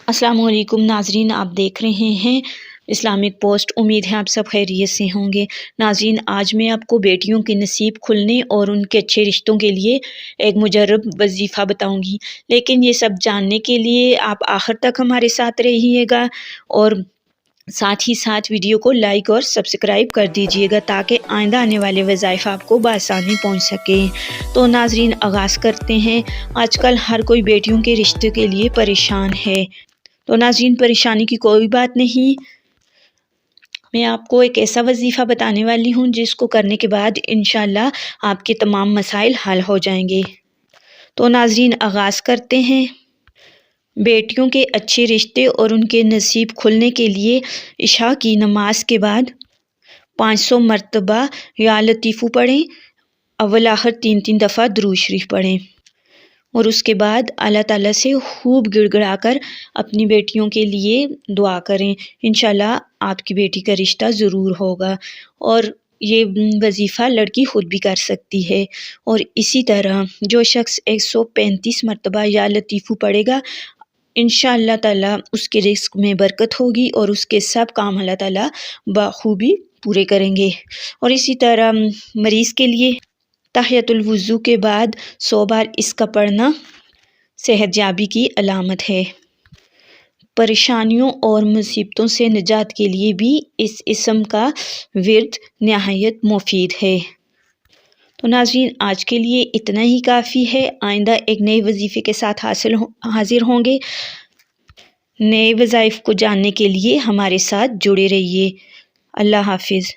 अस्सलाम वालेकुम नाजरीन, आप देख रहे हैं इस्लामिक पोस्ट। उम्मीद है आप सब खैरियत से होंगे। नाजरीन, आज मैं आपको बेटियों के नसीब खुलने और उनके अच्छे रिश्तों के लिए एक मुजर्रब वजीफ़ा बताऊंगी, लेकिन ये सब जानने के लिए आप आखिर तक हमारे साथ रहिएगा और साथ ही साथ वीडियो को लाइक और सब्सक्राइब कर दीजिएगा ताकि आइंदा आने वाले वज़ाइफ आपको बआसानी पहुंच सके। तो नाजरीन, आगाज़ करते हैं। आजकल हर कोई बेटियों के रिश्ते के लिए परेशान है। तो नाज़रीन, परेशानी की कोई बात नहीं, मैं आपको एक ऐसा वजीफ़ा बताने वाली हूँ जिसको करने के बाद इंशाल्लाह आपके तमाम मसाइल हल हो जाएंगे। तो नाज़रीन, आगाज़ करते हैं। बेटियों के अच्छे रिश्ते और उनके नसीब खुलने के लिए इशा की नमाज के बाद 500 मरतबा या लतीफ़ू पढ़ें। अव्वल आखिर 3-3 दफ़ा दुरूद शरीफ पढ़ें और उसके बाद अल्लाह ताला से खूब गिड़गिड़ा कर अपनी बेटियों के लिए दुआ करें। इंशाल्लाह आपकी बेटी का रिश्ता ज़रूर होगा। और ये वजीफ़ा लड़की खुद भी कर सकती है। और इसी तरह जो शख्स 135 मरतबा या लतीफ़ू पढ़ेगा, इंशाअल्लाह ताला उसके रिस्क में बरकत होगी और उसके सब काम अल्लाह ताला बखूबी पूरे करेंगे। और इसी तरह मरीज़ के लिए तहियतुल वुज़ू के बाद 100 बार इसका पढ़ना सेहतयाबी की अलामत है। परेशानियों और मुसीबतों से निजात के लिए भी इस इस्म का विर्द नहायत मुफीद है। तो नाज़रीन, आज के लिए इतना ही काफ़ी है। आइंदा एक नए वजीफ़े के साथ हाजिर होंगे। नए वज़ाइफ को जानने के लिए हमारे साथ जुड़े रहिए। अल्लाह हाफिज़।